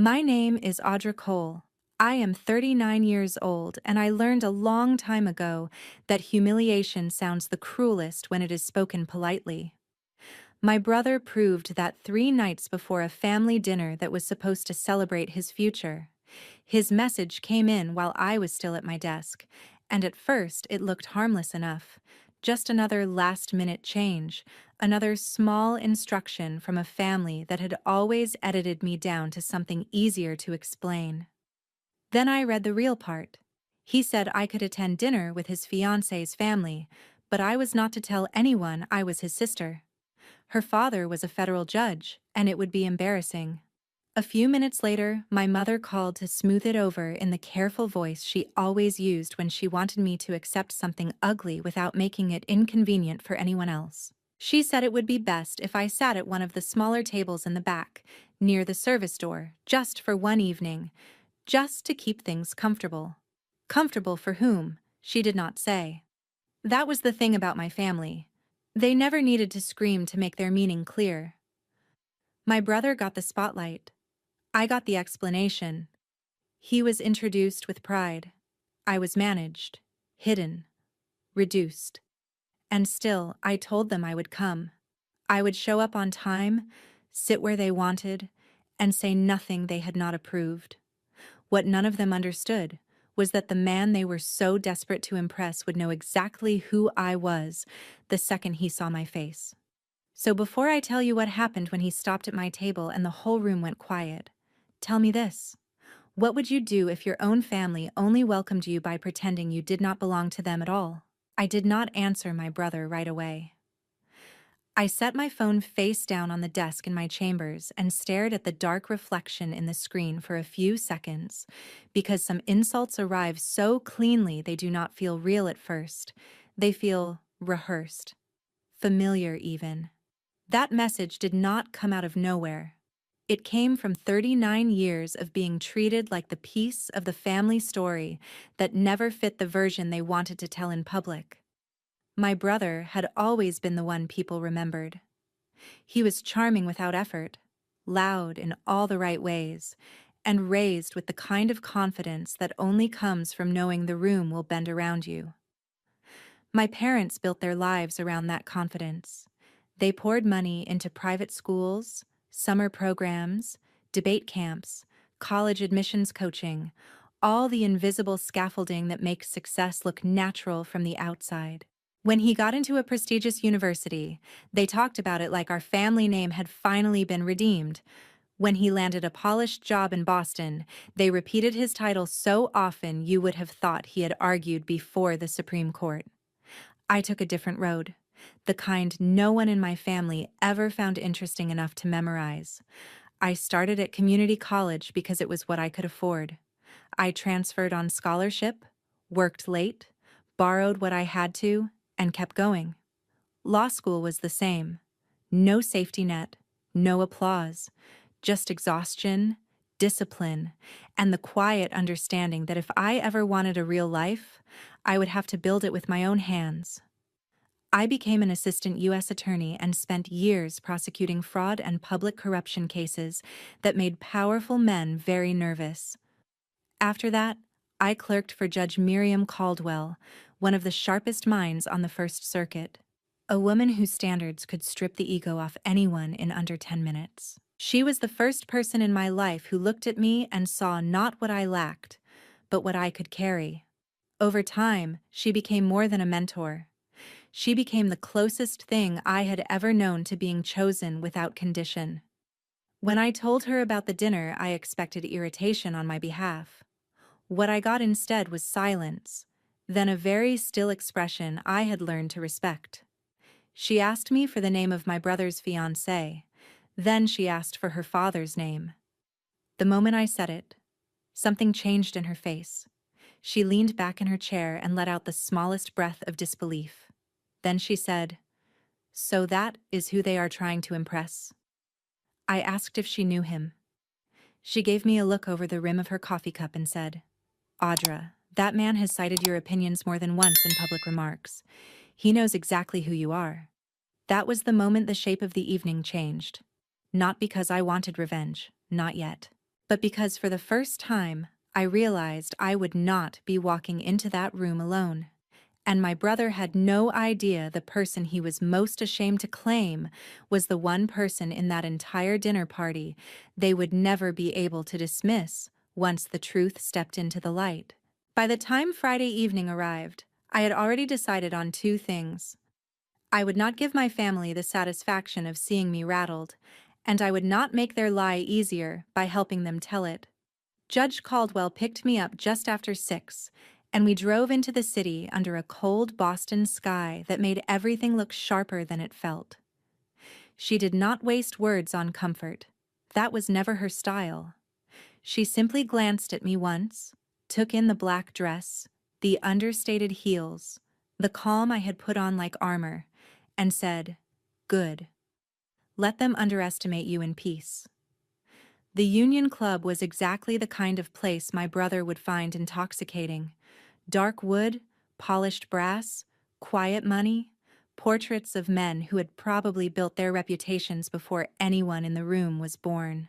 My name is Audra Cole. I am 39 years old, and I learned a long time ago that humiliation sounds the cruelest when it is spoken politely. My brother proved that 3 nights before a family dinner that was supposed to celebrate his future. His message came in while I was still at my desk, and at first it looked harmless enough. Just another last-minute change, another small instruction from a family that had always edited me down to something easier to explain. Then I read the real part. He said I could attend dinner with his fiancée's family, but I was not to tell anyone I was his sister. Her father was a federal judge, and it would be embarrassing. A few minutes later, my mother called to smooth it over in the careful voice she always used when she wanted me to accept something ugly without making it inconvenient for anyone else. She said it would be best if I sat at one of the smaller tables in the back, near the service door, just for one evening, just to keep things comfortable. Comfortable for whom, she did not say. That was the thing about my family. They never needed to scream to make their meaning clear. My brother got the spotlight. I got the explanation. He was introduced with pride. I was managed, hidden, reduced. And still, I told them I would come. I would show up on time, sit where they wanted, and say nothing they had not approved. What none of them understood was that the man they were so desperate to impress would know exactly who I was the second he saw my face. So before I tell you what happened when he stopped at my table and the whole room went quiet, tell me this. What would you do if your own family only welcomed you by pretending you did not belong to them at all? I did not answer my brother right away. I set my phone face down on the desk in my chambers and stared at the dark reflection in the screen for a few seconds, because some insults arrive so cleanly they do not feel real at first. They feel rehearsed, familiar even. That message did not come out of nowhere. It came from 39 years of being treated like the piece of the family story that never fit the version they wanted to tell in public. My brother had always been the one people remembered. He was charming without effort, loud in all the right ways, and raised with the kind of confidence that only comes from knowing the room will bend around you. My parents built their lives around that confidence. They poured money into private schools, summer programs, debate camps, college admissions coaching, all the invisible scaffolding that makes success look natural from the outside. When he got into a prestigious university, they talked about it like our family name had finally been redeemed. When he landed a polished job in Boston, they repeated his title so often you would have thought he had argued before the Supreme Court. I took a different road, the kind no one in my family ever found interesting enough to memorize. I started at community college because it was what I could afford. I transferred on scholarship, worked late, borrowed what I had to, and kept going. Law school was the same. No safety net, no applause, just exhaustion, discipline, and the quiet understanding that if I ever wanted a real life, I would have to build it with my own hands. I became an assistant U.S. attorney and spent years prosecuting fraud and public corruption cases that made powerful men very nervous. After that, I clerked for Judge Miriam Caldwell, one of the sharpest minds on the First Circuit, a woman whose standards could strip the ego off anyone in under 10 minutes. She was the first person in my life who looked at me and saw not what I lacked, but what I could carry. Over time, she became more than a mentor. She became the closest thing I had ever known to being chosen without condition. When I told her about the dinner, I expected irritation on my behalf. What I got instead was silence, then a very still expression I had learned to respect. She asked me for the name of my brother's fiancée. Then she asked for her father's name. The moment I said it, something changed in her face. She leaned back in her chair and let out the smallest breath of disbelief. Then she said, "So that is who they are trying to impress?" I asked if she knew him. She gave me a look over the rim of her coffee cup and said, "Audra, that man has cited your opinions more than once in public remarks. He knows exactly who you are." That was the moment the shape of the evening changed. Not because I wanted revenge, not yet. But because for the first time, I realized I would not be walking into that room alone. And my brother had no idea the person he was most ashamed to claim was the one person in that entire dinner party they would never be able to dismiss once the truth stepped into the light. By the time Friday evening arrived, I had already decided on two things. I would not give my family the satisfaction of seeing me rattled, and I would not make their lie easier by helping them tell it. Judge Caldwell picked me up just after 6, and we drove into the city under a cold Boston sky that made everything look sharper than it felt. She did not waste words on comfort. That was never her style. She simply glanced at me once, took in the black dress, the understated heels, the calm I had put on like armor, and said, "Good. Let them underestimate you in peace." The Union Club was exactly the kind of place my brother would find intoxicating. Dark wood, polished brass, quiet money, portraits of men who had probably built their reputations before anyone in the room was born.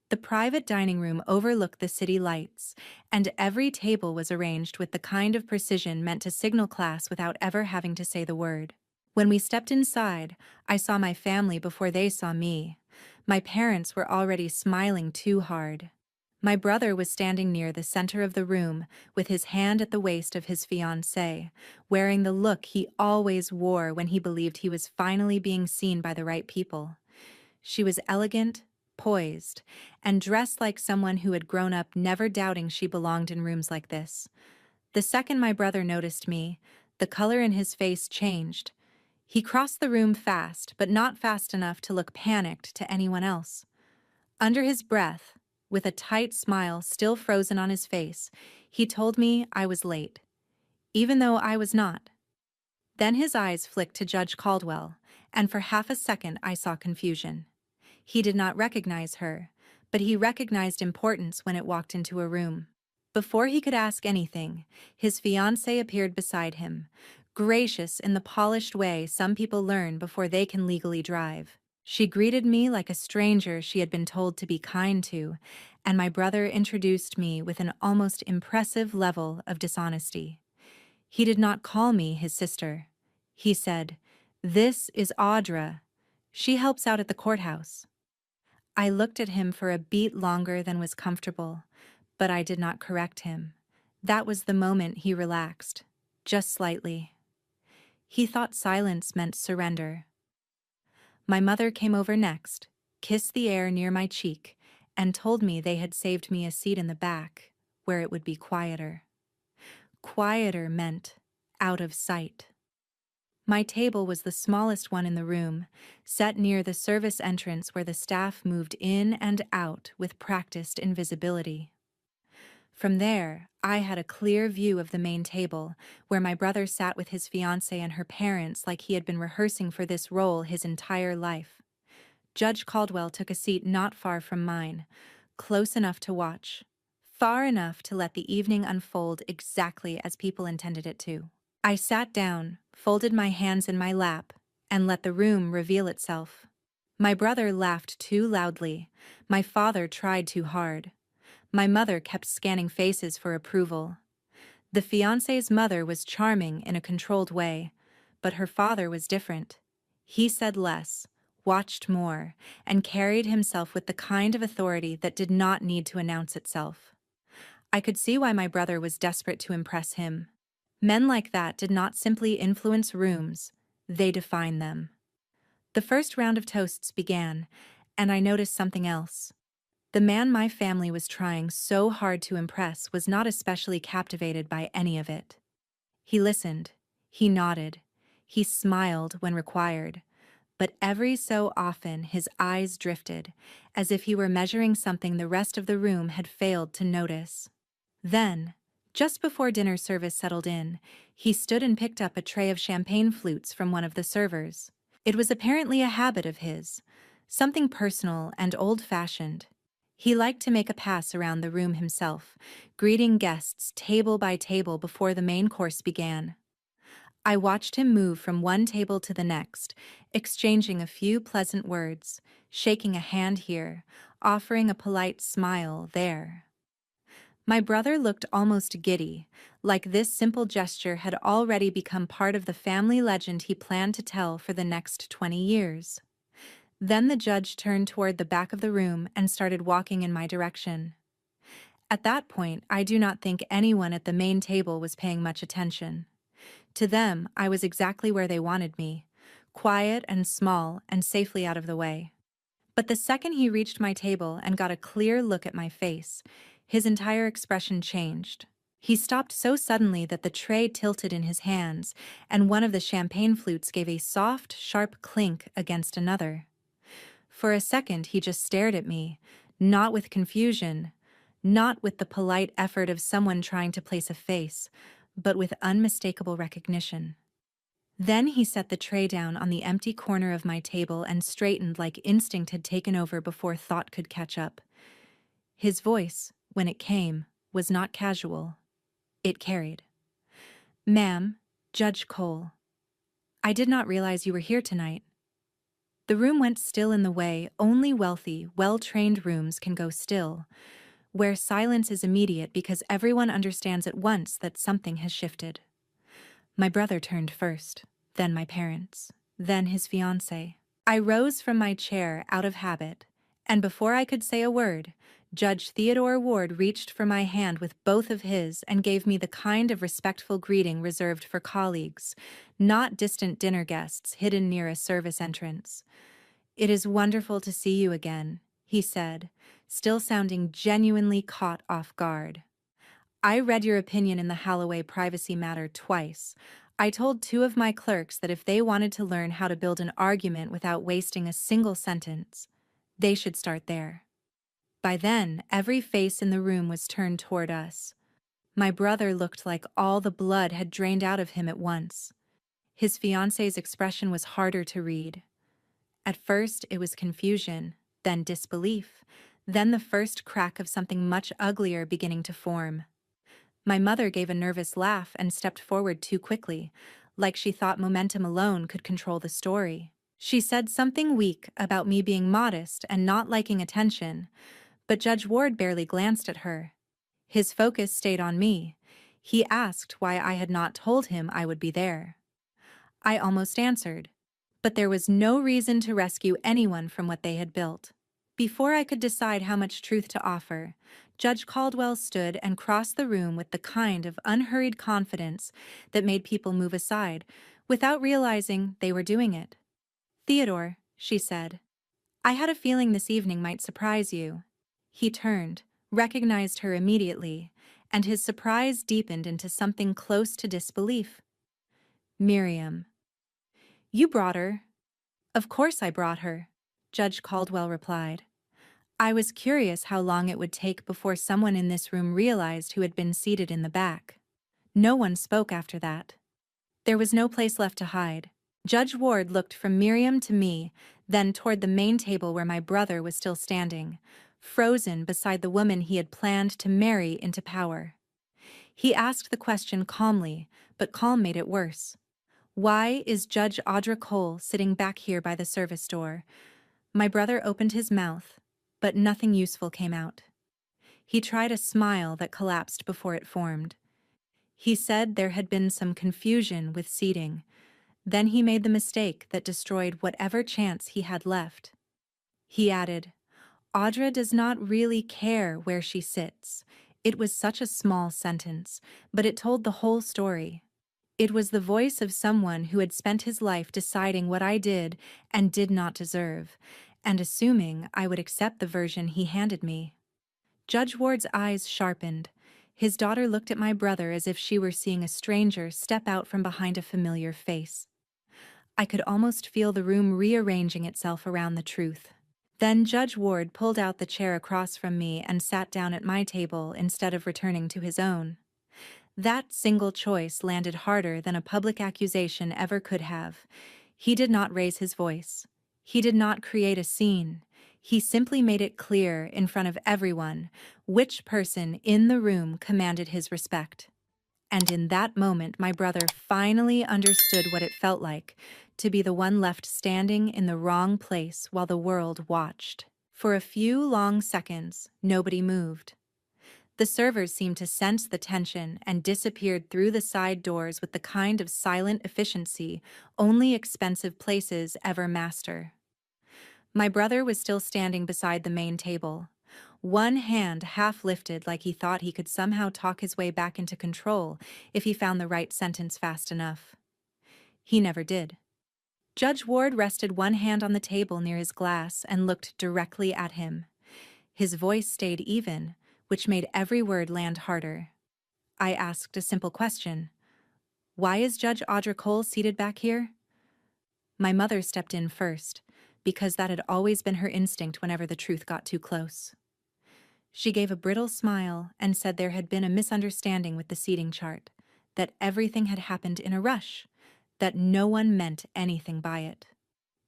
The private dining room overlooked the city lights, and every table was arranged with the kind of precision meant to signal class without ever having to say the word. When we stepped inside, I saw my family before they saw me. My parents were already smiling too hard. My brother was standing near the center of the room, with his hand at the waist of his fiancée, wearing the look he always wore when he believed he was finally being seen by the right people. She was elegant, poised, and dressed like someone who had grown up never doubting she belonged in rooms like this. The second my brother noticed me, the color in his face changed. He crossed the room fast, but not fast enough to look panicked to anyone else. Under his breath, with a tight smile still frozen on his face, he told me I was late, even though I was not. Then his eyes flicked to Judge Caldwell, and for half a second I saw confusion. He did not recognize her, but he recognized importance when it walked into a room. Before he could ask anything, his fiancée appeared beside him, gracious in the polished way some people learn before they can legally drive. She greeted me like a stranger she had been told to be kind to, and my brother introduced me with an almost impressive level of dishonesty. He did not call me his sister. He said, "This is Audra. She helps out at the courthouse." I looked at him for a beat longer than was comfortable, but I did not correct him. That was the moment he relaxed, just slightly. He thought silence meant surrender. My mother came over next, kissed the air near my cheek, and told me they had saved me a seat in the back, where it would be quieter. Quieter meant out of sight. My table was the smallest one in the room, set near the service entrance where the staff moved in and out with practiced invisibility. From there, I had a clear view of the main table, where my brother sat with his fiancée and her parents like he had been rehearsing for this role his entire life. Judge Caldwell took a seat not far from mine, close enough to watch, far enough to let the evening unfold exactly as people intended it to. I sat down, folded my hands in my lap, and let the room reveal itself. My brother laughed too loudly. My father tried too hard. My mother kept scanning faces for approval. The fiancé's mother was charming in a controlled way, but her father was different. He said less, watched more, and carried himself with the kind of authority that did not need to announce itself. I could see why my brother was desperate to impress him. Men like that did not simply influence rooms, they defined them. The first round of toasts began, and I noticed something else. The man my family was trying so hard to impress was not especially captivated by any of it. He listened, he nodded, he smiled when required, but every so often his eyes drifted, as if he were measuring something the rest of the room had failed to notice. Then, just before dinner service settled in, he stood and picked up a tray of champagne flutes from one of the servers. It was apparently a habit of his, something personal and old-fashioned. He liked to make a pass around the room himself, greeting guests table by table before the main course began. I watched him move from one table to the next, exchanging a few pleasant words, shaking a hand here, offering a polite smile there. My brother looked almost giddy, like this simple gesture had already become part of the family legend he planned to tell for the next 20 years. Then the judge turned toward the back of the room and started walking in my direction. At that point, I do not think anyone at the main table was paying much attention. To them, I was exactly where they wanted me, quiet and small and safely out of the way. But the second he reached my table and got a clear look at my face, his entire expression changed. He stopped so suddenly that the tray tilted in his hands, and one of the champagne flutes gave a soft, sharp clink against another. For a second, he just stared at me, not with confusion, not with the polite effort of someone trying to place a face, but with unmistakable recognition. Then he set the tray down on the empty corner of my table and straightened like instinct had taken over before thought could catch up. His voice, when it came, was not casual. It carried. "Ma'am, Judge Cole, I did not realize you were here tonight." The room went still in the way only wealthy, well-trained rooms can go still, where silence is immediate because everyone understands at once that something has shifted. My brother turned first, then my parents, then his fiancée. I rose from my chair out of habit, and before I could say a word, Judge Theodore Ward reached for my hand with both of his and gave me the kind of respectful greeting reserved for colleagues, not distant dinner guests hidden near a service entrance. "It is wonderful to see you again," he said, still sounding genuinely caught off guard. "I read your opinion in the Holloway privacy matter twice. I told two of my clerks that if they wanted to learn how to build an argument without wasting a single sentence, they should start there." By then, every face in the room was turned toward us. My brother looked like all the blood had drained out of him at once. His fiancée's expression was harder to read. At first, it was confusion, then disbelief, then the first crack of something much uglier beginning to form. My mother gave a nervous laugh and stepped forward too quickly, like she thought momentum alone could control the story. She said something weak about me being modest and not liking attention, but Judge Ward barely glanced at her. His focus stayed on me. He asked why I had not told him I would be there. I almost answered, but there was no reason to rescue anyone from what they had built. Before I could decide how much truth to offer, Judge Caldwell stood and crossed the room with the kind of unhurried confidence that made people move aside, without realizing they were doing it. "Theodore," she said, "I had a feeling this evening might surprise you." He turned, recognized her immediately, and his surprise deepened into something close to disbelief. "Miriam." "You brought her." "Of course I brought her," Judge Caldwell replied. "I was curious how long it would take before someone in this room realized who had been seated in the back." No one spoke after that. There was no place left to hide. Judge Ward looked from Miriam to me, then toward the main table where my brother was still standing, frozen beside the woman he had planned to marry into power. He asked the question calmly, but calm made it worse. "Why is Judge Audra Cole sitting back here by the service door?" My brother opened his mouth, but nothing useful came out. He tried a smile that collapsed before it formed. He said there had been some confusion with seating. Then he made the mistake that destroyed whatever chance he had left. He added, "Audra does not really care where she sits." It was such a small sentence, but it told the whole story. It was the voice of someone who had spent his life deciding what I did and did not deserve, and assuming I would accept the version he handed me. Judge Ward's eyes sharpened. His daughter looked at my brother as if she were seeing a stranger step out from behind a familiar face. I could almost feel the room rearranging itself around the truth. Then Judge Ward pulled out the chair across from me and sat down at my table instead of returning to his own. That single choice landed harder than a public accusation ever could have. He did not raise his voice. He did not create a scene. He simply made it clear in front of everyone which person in the room commanded his respect. And in that moment, my brother finally understood what it felt like to be the one left standing in the wrong place while the world watched. For a few long seconds, nobody moved. The servers seemed to sense the tension and disappeared through the side doors with the kind of silent efficiency only expensive places ever master. My brother was still standing beside the main table, one hand half lifted like he thought he could somehow talk his way back into control if he found the right sentence fast enough. He never did. Judge Ward rested one hand on the table near his glass and looked directly at him. His voice stayed even, which made every word land harder. I asked a simple question. Why is Judge Audra Cole seated back here? My mother stepped in first, because that had always been her instinct whenever the truth got too close. She gave a brittle smile and said there had been a misunderstanding with the seating chart, that everything had happened in a rush, that no one meant anything by it.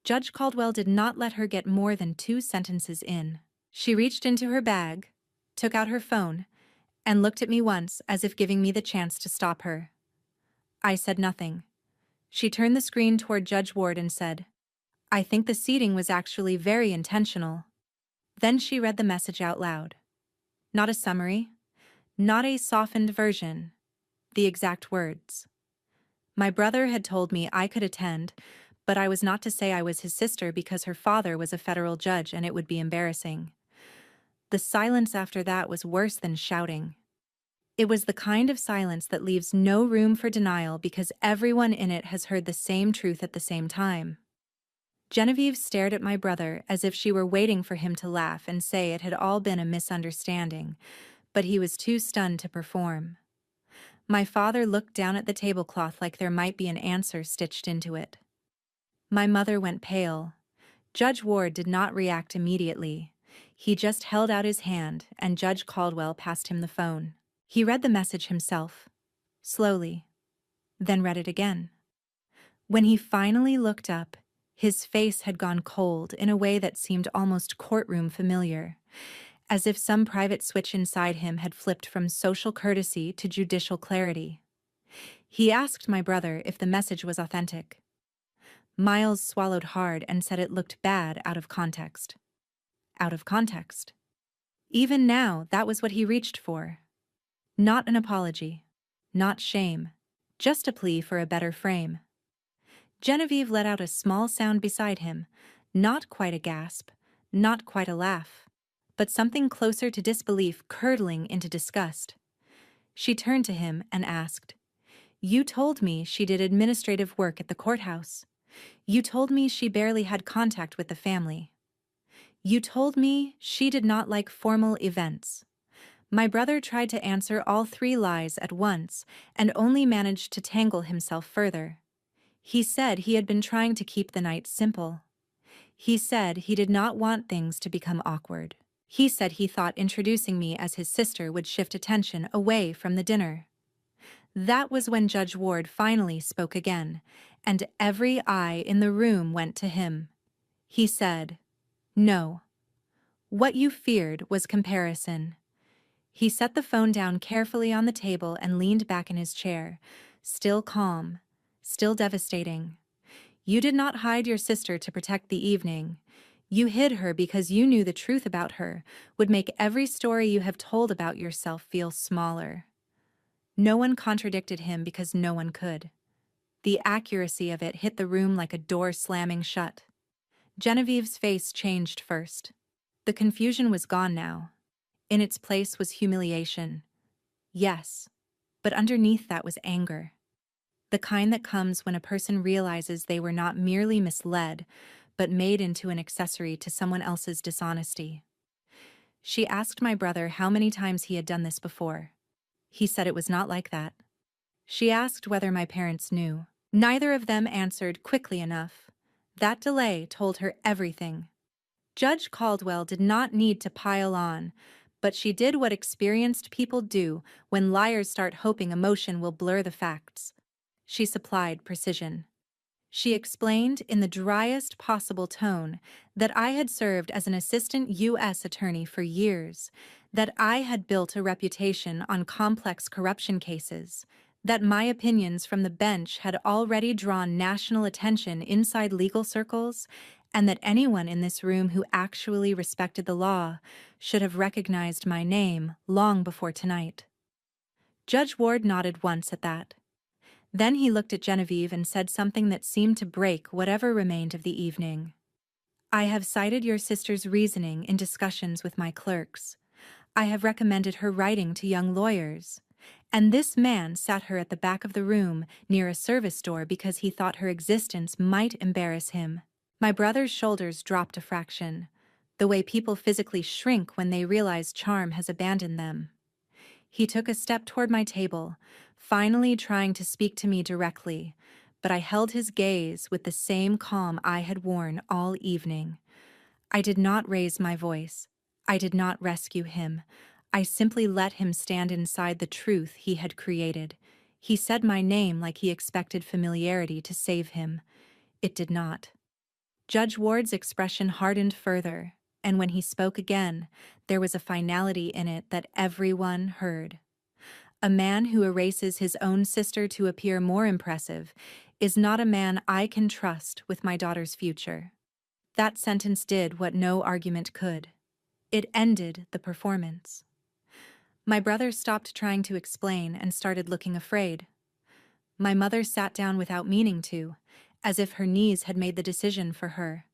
Judge Caldwell did not let her get more than 2 sentences in. She reached into her bag, took out her phone, and looked at me once as if giving me the chance to stop her. I said nothing. She turned the screen toward Judge Ward and said, "I think the seating was actually very intentional." Then she read the message out loud. Not a summary, not a softened version, the exact words. My brother had told me I could attend, but I was not to say I was his sister because her father was a federal judge and it would be embarrassing. The silence after that was worse than shouting. It was the kind of silence that leaves no room for denial because everyone in it has heard the same truth at the same time. Genevieve stared at my brother as if she were waiting for him to laugh and say it had all been a misunderstanding, but he was too stunned to perform. My father looked down at the tablecloth like there might be an answer stitched into it. My mother went pale. Judge Ward did not react immediately. He just held out his hand, and Judge Caldwell passed him the phone. He read the message himself, slowly, then read it again. When he finally looked up, his face had gone cold in a way that seemed almost courtroom familiar, as if some private switch inside him had flipped from social courtesy to judicial clarity. He asked my brother if the message was authentic. Miles swallowed hard and said it looked bad out of context. Out of context. Even now, that was what he reached for. Not an apology. Not shame. Just a plea for a better frame. Genevieve let out a small sound beside him, not quite a gasp, not quite a laugh, but something closer to disbelief curdling into disgust. She turned to him and asked, "You told me she did administrative work at the courthouse. You told me she barely had contact with the family. You told me she did not like formal events." My brother tried to answer all 3 lies at once and only managed to tangle himself further. He said he had been trying to keep the night simple. He said he did not want things to become awkward. He said he thought introducing me as his sister would shift attention away from the dinner. That was when Judge Ward finally spoke again, and every eye in the room went to him. He said, "No. What you feared was comparison." He set the phone down carefully on the table and leaned back in his chair, still calm, still devastating. "You did not hide your sister to protect the evening. You hid her because you knew the truth about her would make every story you have told about yourself feel smaller." No one contradicted him because no one could. The accuracy of it hit the room like a door slamming shut. Genevieve's face changed first. The confusion was gone now. In its place was humiliation. Yes, but underneath that was anger. The kind that comes when a person realizes they were not merely misled, but made into an accessory to someone else's dishonesty. She asked my brother how many times he had done this before. He said it was not like that. She asked whether my parents knew. Neither of them answered quickly enough. That delay told her everything. Judge Caldwell did not need to pile on, but she did what experienced people do when liars start hoping emotion will blur the facts. She supplied precision. She explained in the driest possible tone that I had served as an assistant U.S. attorney for years, that I had built a reputation on complex corruption cases, That my opinions from the bench had already drawn national attention inside legal circles, and that anyone in this room who actually respected the law should have recognized my name long before tonight. Judge Ward nodded once at that. Then he looked at Genevieve and said something that seemed to break whatever remained of the evening. I have cited your sister's reasoning in discussions with my clerks. I have recommended her writing to young lawyers. And this man sat her at the back of the room near a service door because he thought her existence might embarrass him. My brother's shoulders dropped a fraction, the way people physically shrink when they realize charm has abandoned them. He took a step toward my table, finally trying to speak to me directly, but I held his gaze with the same calm I had worn all evening. I did not raise my voice. I did not rescue him. I simply let him stand inside the truth he had created. He said my name like he expected familiarity to save him. It did not. Judge Ward's expression hardened further, and when he spoke again, there was a finality in it that everyone heard. A man who erases his own sister to appear more impressive is not a man I can trust with my daughter's future. That sentence did what no argument could. It ended the performance. My brother stopped trying to explain and started looking afraid. My mother sat down without meaning to, as if her knees had made the decision for her.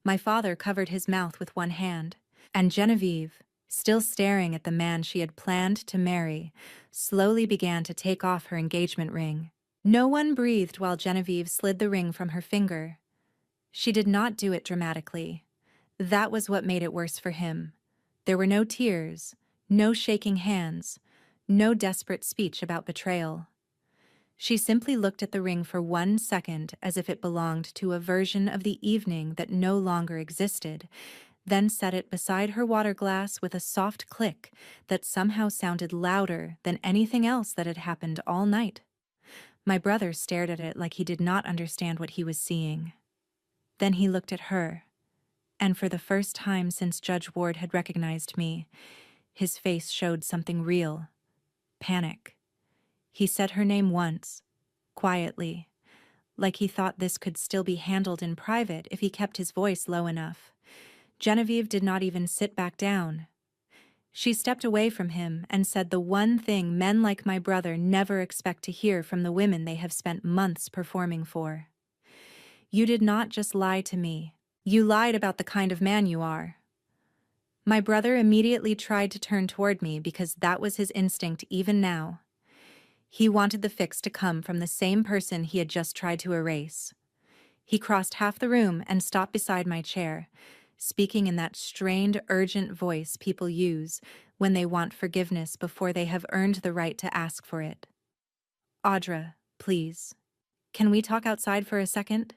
My father covered his mouth with one hand, and Genevieve, still staring at the man she had planned to marry, slowly began to take off her engagement ring. No one breathed while Genevieve slid the ring from her finger. She did not do it dramatically. That was what made it worse for him. There were no tears, no shaking hands, no desperate speech about betrayal. She simply looked at the ring for 1 second as if it belonged to a version of the evening that no longer existed, then set it beside her water glass with a soft click that somehow sounded louder than anything else that had happened all night. My brother stared at it like he did not understand what he was seeing. Then he looked at her, and for the first time since Judge Ward had recognized me, his face showed something real: panic. He said her name once, quietly, like he thought this could still be handled in private if he kept his voice low enough. Genevieve did not even sit back down. She stepped away from him and said the one thing men like my brother never expect to hear from the women they have spent months performing for. You did not just lie to me. You lied about the kind of man you are. My brother immediately tried to turn toward me because that was his instinct even now. He wanted the fix to come from the same person he had just tried to erase. He crossed half the room and stopped beside my chair, speaking in that strained, urgent voice people use when they want forgiveness before they have earned the right to ask for it. Audra, please. Can we talk outside for a second?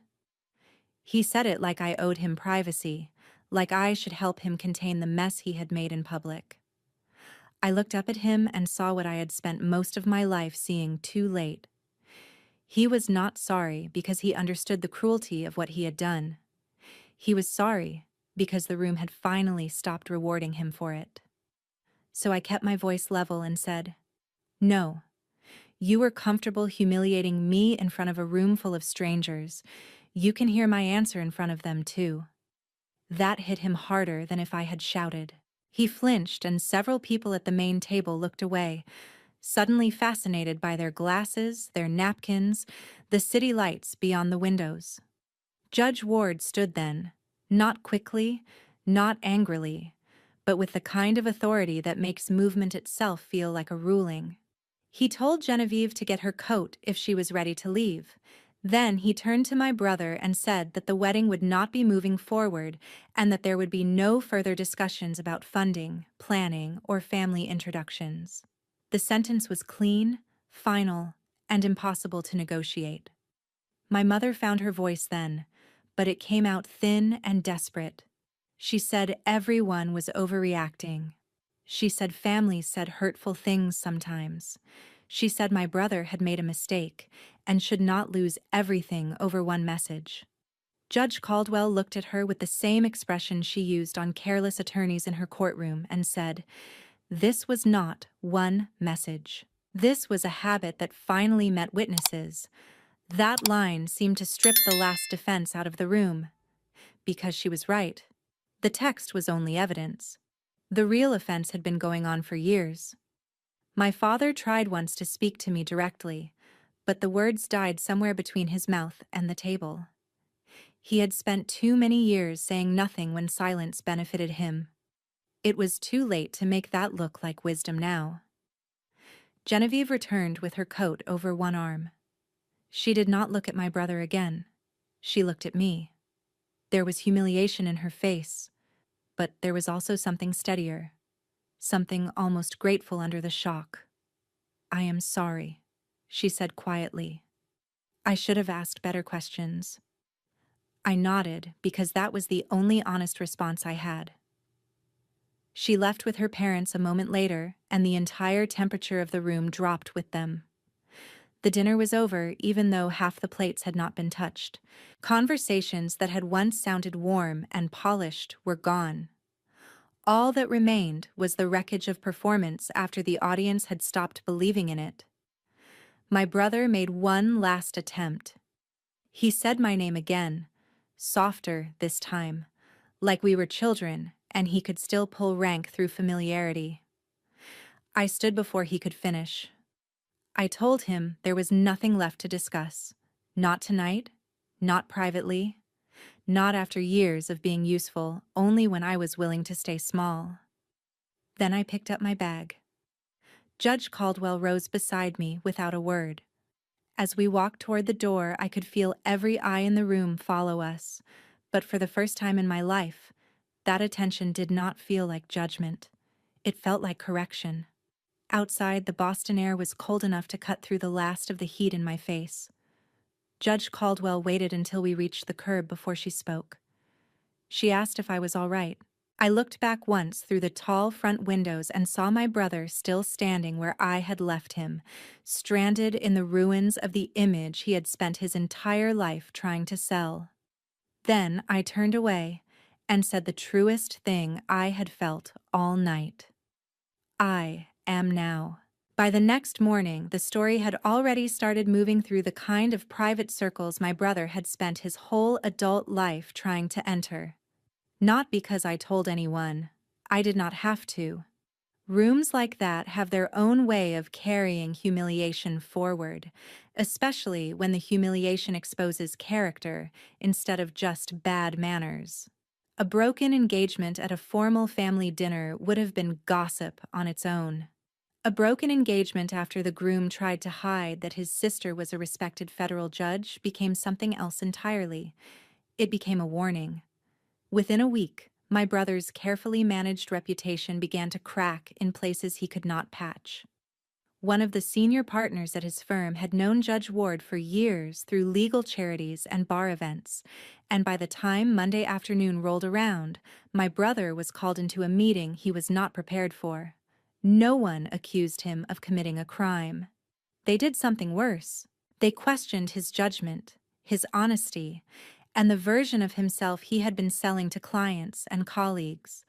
He said it like I owed him privacy, like I should help him contain the mess he had made in public. I looked up at him and saw what I had spent most of my life seeing too late. He was not sorry because he understood the cruelty of what he had done. He was sorry because the room had finally stopped rewarding him for it. So I kept my voice level and said, "No, you were comfortable humiliating me in front of a room full of strangers. You can hear my answer in front of them too." That hit him harder than if I had shouted. He flinched, and several people at the main table looked away, suddenly fascinated by their glasses, their napkins, the city lights beyond the windows. Judge Ward stood then, not quickly, not angrily, but with the kind of authority that makes movement itself feel like a ruling. He told Genevieve to get her coat if she was ready to leave. Then he turned to my brother and said that the wedding would not be moving forward and that there would be no further discussions about funding, planning, or family introductions. The sentence was clean, final, and impossible to negotiate. My mother found her voice then, but it came out thin and desperate. She said everyone was overreacting. She said families said hurtful things sometimes. She said my brother had made a mistake and should not lose everything over one message. Judge Caldwell looked at her with the same expression she used on careless attorneys in her courtroom and said, "This was not one message." This was a habit that finally met witnesses. That line seemed to strip the last defense out of the room. Because she was right. The text was only evidence. The real offense had been going on for years. My father tried once to speak to me directly, but the words died somewhere between his mouth and the table. He had spent too many years saying nothing when silence benefited him. It was too late to make that look like wisdom now. Genevieve returned with her coat over one arm. She did not look at my brother again. She looked at me. There was humiliation in her face, but there was also something steadier, something almost grateful under the shock. "I am sorry," she said quietly. "I should have asked better questions." I nodded because that was the only honest response I had. She left with her parents a moment later, and the entire temperature of the room dropped with them. The dinner was over, even though half the plates had not been touched. Conversations that had once sounded warm and polished were gone. All that remained was the wreckage of performance after the audience had stopped believing in it. My brother made one last attempt. He said my name again, softer this time, like we were children, and he could still pull rank through familiarity. I stood before he could finish. I told him there was nothing left to discuss. Not tonight, not privately, not after years of being useful only when I was willing to stay small. Then I picked up my bag. Judge Caldwell rose beside me without a word. As we walked toward the door, I could feel every eye in the room follow us, but for the first time in my life, that attention did not feel like judgment. It felt like correction. Outside, the Boston air was cold enough to cut through the last of the heat in my face. Judge Caldwell waited until we reached the curb before she spoke. She asked if I was all right. I looked back once through the tall front windows and saw my brother still standing where I had left him, stranded in the ruins of the image he had spent his entire life trying to sell. Then I turned away and said the truest thing I had felt all night. I am now. By the next morning, the story had already started moving through the kind of private circles my brother had spent his whole adult life trying to enter. Not because I told anyone. I did not have to. Rooms like that have their own way of carrying humiliation forward, especially when the humiliation exposes character instead of just bad manners. A broken engagement at a formal family dinner would have been gossip on its own. A broken engagement after the groom tried to hide that his sister was a respected federal judge became something else entirely. It became a warning. Within a week, my brother's carefully managed reputation began to crack in places he could not patch. One of the senior partners at his firm had known Judge Ward for years through legal charities and bar events, and by the time Monday afternoon rolled around, my brother was called into a meeting he was not prepared for. No one accused him of committing a crime. They did something worse. They questioned his judgment, his honesty, and the version of himself he had been selling to clients and colleagues.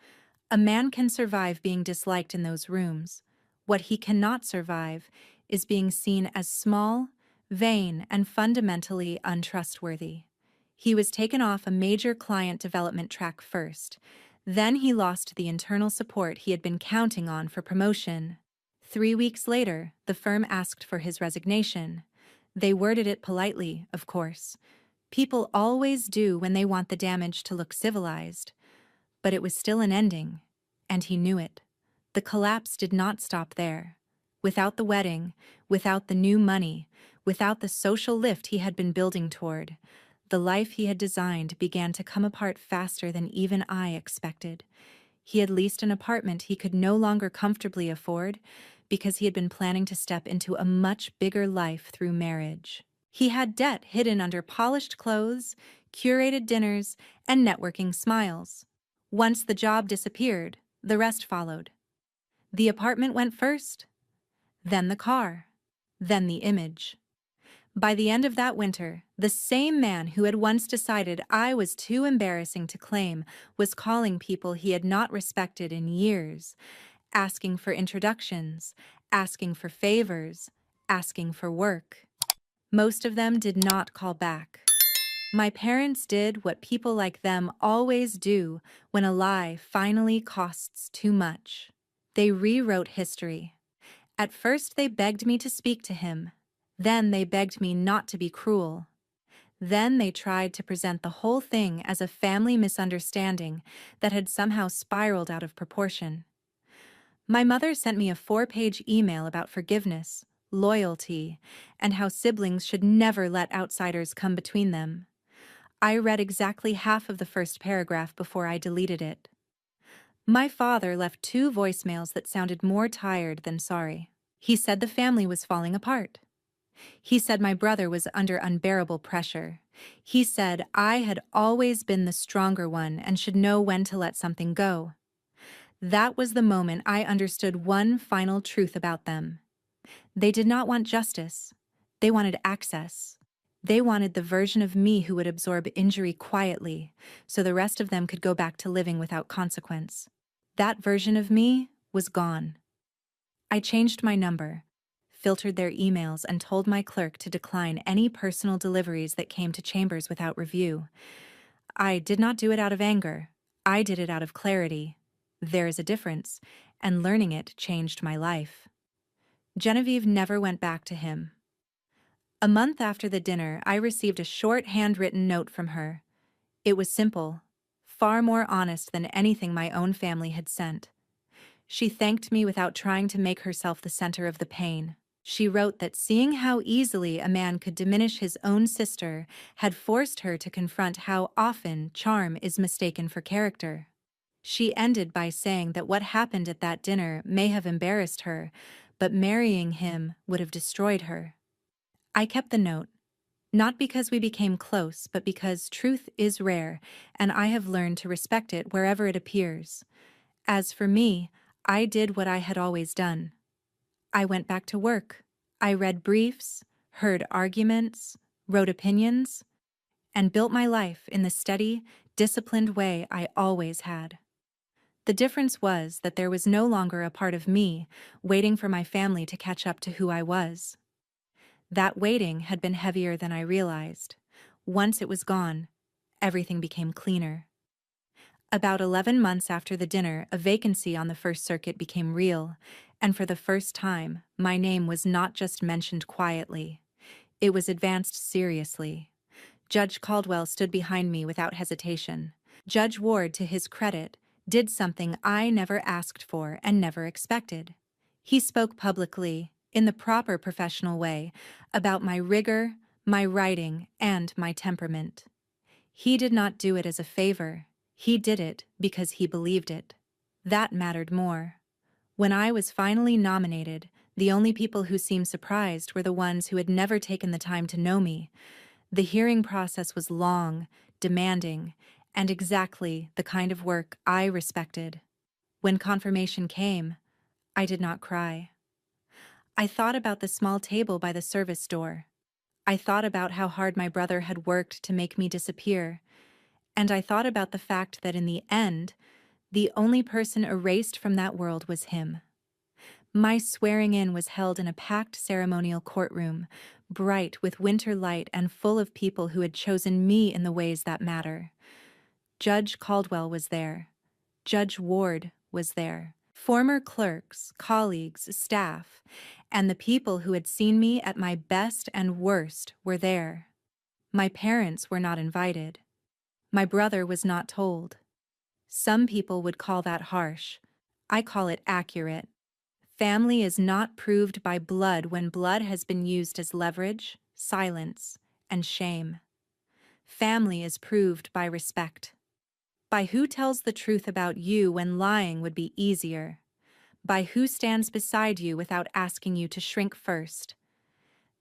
A man can survive being disliked in those rooms. What he cannot survive is being seen as small, vain, and fundamentally untrustworthy. He was taken off a major client development track first. Then he lost the internal support he had been counting on for promotion. 3 weeks later, the firm asked for his resignation. They worded it politely, of course. People always do when they want the damage to look civilized. But it was still an ending, and he knew it. The collapse did not stop there. Without the wedding, without the new money, without the social lift he had been building toward, the life he had designed began to come apart faster than even I expected. He had leased an apartment he could no longer comfortably afford because he had been planning to step into a much bigger life through marriage. He had debt hidden under polished clothes, curated dinners, and networking smiles. Once the job disappeared, the rest followed. The apartment went first, then the car, then the image. By the end of that winter, the same man who had once decided I was too embarrassing to claim was calling people he had not respected in years, asking for introductions, asking for favors, asking for work. Most of them did not call back. My parents did what people like them always do when a lie finally costs too much. They rewrote history. At first, they begged me to speak to him. Then they begged me not to be cruel. Then they tried to present the whole thing as a family misunderstanding that had somehow spiraled out of proportion. My mother sent me a 4-page email about forgiveness, loyalty, and how siblings should never let outsiders come between them. I read exactly half of the first paragraph before I deleted it. My father left 2 voicemails that sounded more tired than sorry. He said the family was falling apart. He said my brother was under unbearable pressure. He said I had always been the stronger one and should know when to let something go. That was the moment I understood one final truth about them. They did not want justice. They wanted access. They wanted the version of me who would absorb injury quietly, so the rest of them could go back to living without consequence. That version of me was gone. I changed my number, filtered their emails, and told my clerk to decline any personal deliveries that came to Chambers without review. I did not do it out of anger. I did it out of clarity. There is a difference, and learning it changed my life. Genevieve never went back to him. A month after the dinner, I received a short handwritten note from her. It was simple, far more honest than anything my own family had sent. She thanked me without trying to make herself the center of the pain. She wrote that seeing how easily a man could diminish his own sister had forced her to confront how often charm is mistaken for character. She ended by saying that what happened at that dinner may have embarrassed her, but marrying him would have destroyed her. I kept the note, not because we became close, but because truth is rare, and I have learned to respect it wherever it appears. As for me, I did what I had always done. I went back to work. I read briefs, heard arguments, wrote opinions, and built my life in the steady, disciplined way I always had. The difference was that there was no longer a part of me waiting for my family to catch up to who I was. That waiting had been heavier than I realized. Once it was gone, everything became cleaner. About 11 months after the dinner, a vacancy on the First Circuit became real, and for the first time, my name was not just mentioned quietly. It was advanced seriously. Judge Caldwell stood behind me without hesitation. Judge Ward, to his credit, did something I never asked for and never expected. He spoke publicly, in the proper professional way, about my rigor, my writing, and my temperament. He did not do it as a favor. He did it because he believed it. That mattered more. When I was finally nominated, the only people who seemed surprised were the ones who had never taken the time to know me. The hearing process was long, demanding, and exactly the kind of work I respected. When confirmation came, I did not cry. I thought about the small table by the service door. I thought about how hard my brother had worked to make me disappear. And I thought about the fact that in the end, the only person erased from that world was him. My swearing in was held in a packed ceremonial courtroom, bright with winter light and full of people who had chosen me in the ways that matter. Judge Caldwell was there. Judge Ward was there. Former clerks, colleagues, staff, and the people who had seen me at my best and worst were there. My parents were not invited. My brother was not told. Some people would call that harsh. I call it accurate. Family is not proved by blood when blood has been used as leverage, silence, and shame. Family is proved by respect. By who tells the truth about you when lying would be easier. By who stands beside you without asking you to shrink first.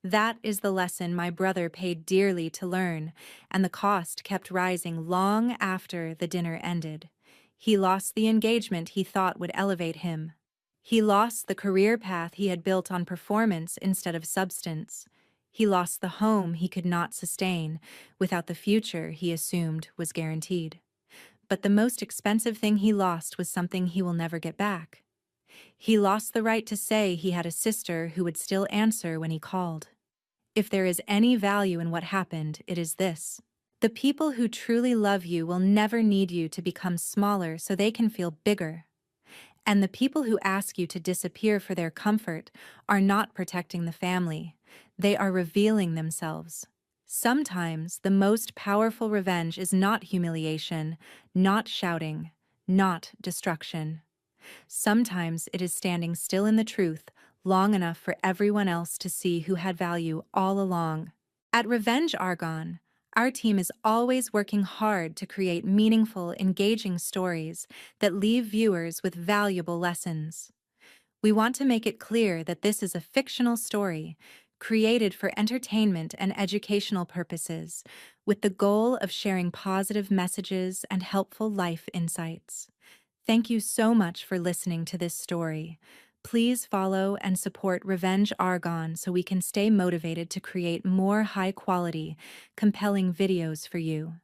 That is the lesson my brother paid dearly to learn, and the cost kept rising long after the dinner ended. He lost the engagement he thought would elevate him. He lost the career path he had built on performance instead of substance. He lost the home he could not sustain without the future he assumed was guaranteed. But the most expensive thing he lost was something he will never get back. He lost the right to say he had a sister who would still answer when he called. If there is any value in what happened, it is this. The people who truly love you will never need you to become smaller so they can feel bigger. And the people who ask you to disappear for their comfort are not protecting the family. They are revealing themselves. Sometimes the most powerful revenge is not humiliation, not shouting, not destruction. Sometimes it is standing still in the truth long enough for everyone else to see who had value all along. At Revenge Argon, our team is always working hard to create meaningful, engaging stories that leave viewers with valuable lessons. We want to make it clear that this is a fictional story, created for entertainment and educational purposes, with the goal of sharing positive messages and helpful life insights. Thank you so much for listening to this story. Please follow and support Revenge Argon so we can stay motivated to create more high-quality, compelling videos for you.